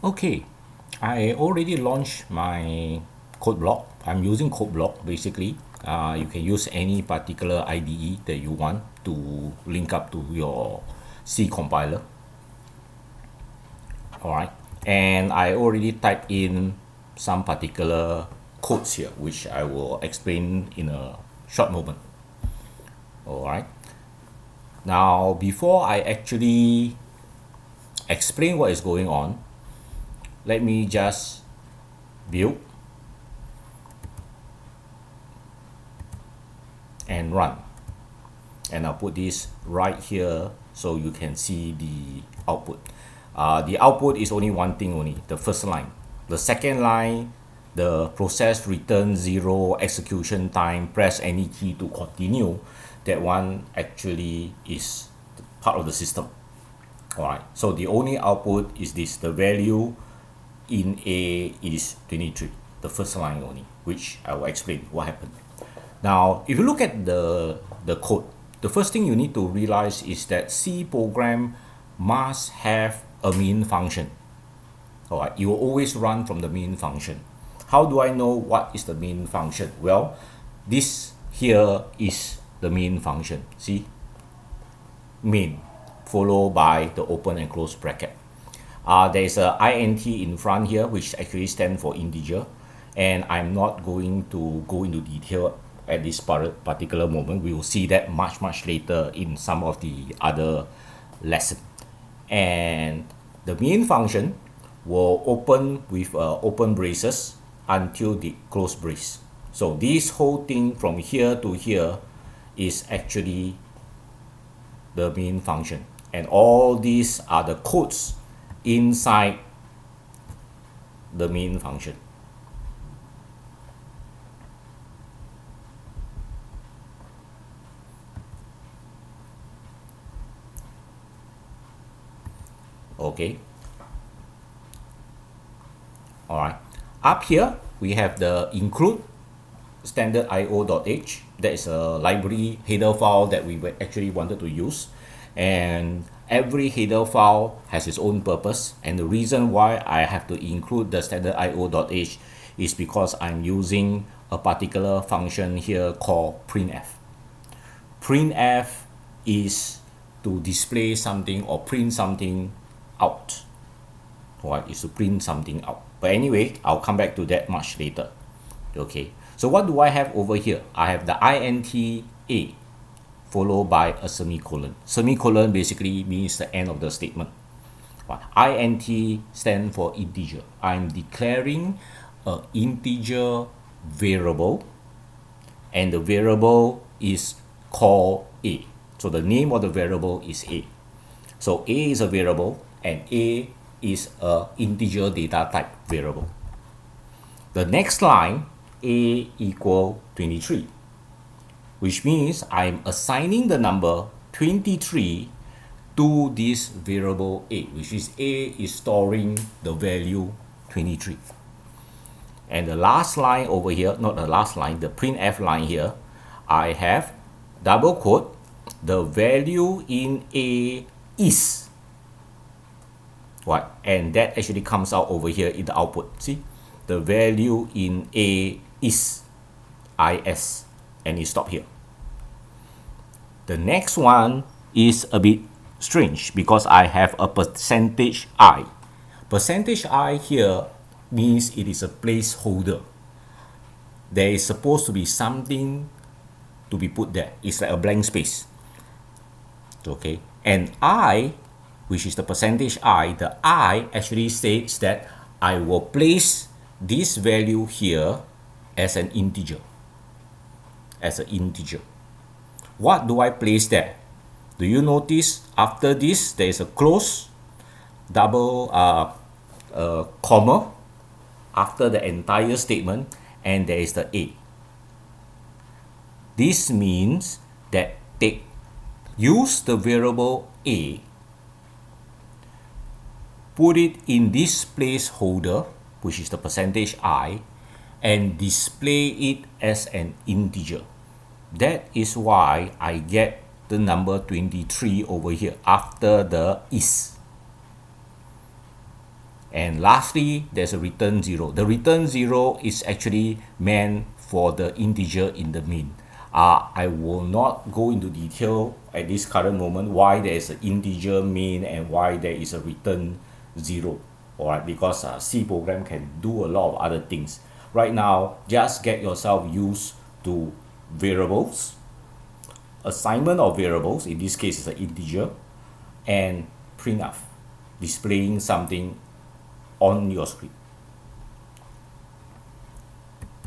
Okay, I already launched my code block. I'm using code block basically. You can use any particular IDE that you want to link up to your C compiler. All right, and I already typed in some particular codes here, which I will explain in a short moment. All right. Now, before I actually explain what is going on, let me just build and run. And I'll put this right here so you can see the output. The output is only one thing only, the first line. The second line, the process return 0, execution time, press any key to continue. That one actually is part of the system. Alright, so the only output is this, the value in A is 23, the first line only, which I will explain what happened. Now, if you look at the code, the first thing you need to realize is that C program must have a main function. All right, you will always run from the main function. How do I know what is the main function? Well, this here is the main function. See, main followed by the open and close bracket. There is a int in front here, which actually stands for integer, and I'm not going to go into detail at this particular moment. We will see that much later in some of the other lesson. And the main function will open with open braces until the close brace. So this whole thing from here to here is actually the main function, and all these are the codes inside the main function. Okay. All right. Up here we have the include standard io.h. That is a library header file that we actually wanted to use, and every header file has its own purpose. And the reason why I have to include the standard io.h is because I'm using a particular function here called printf. Printf is to display something or print something out. Right, is to print something out. But anyway, I'll come back to that much later. Okay, so what do I have over here? I have the int a followed by a semicolon. Semicolon basically means the end of the statement. Int stands for integer. I'm declaring an integer variable, and the variable is called a. So the name of the variable is a. So a is a variable, and a is a integer data type variable. The next line, a equal 23, which means I'm assigning the number 23 to this variable a, which is a is storing the value 23. And the last line over here, not the last line, the printf line here, I have double quote, the value in a is what, and that actually comes out over here in the output. See, the value in a is and you stop here. The next one is a bit strange because I have a percentage I. Percentage I here means it is a placeholder. There is supposed to be something to be put there. It's like a blank space. Okay, and I, which is the percentage I, the I actually states that I will place this value here as an integer. What do I place there? Do you notice after this there is a close double comma after the entire statement, and there is the a. This means that use the variable a, put it in this placeholder, which is the percentage I, and display it as an integer. That is why I get the number 23 over here after the is. And lastly, there's a return 0. The return 0 is actually meant for the integer in the main. I will not go into detail at this current moment why there is an integer main and why there is a return 0. Alright, because C program can do a lot of other things. Right now, just get yourself used to variables, assignment of variables, in this case is an integer, and printf, displaying something on your screen.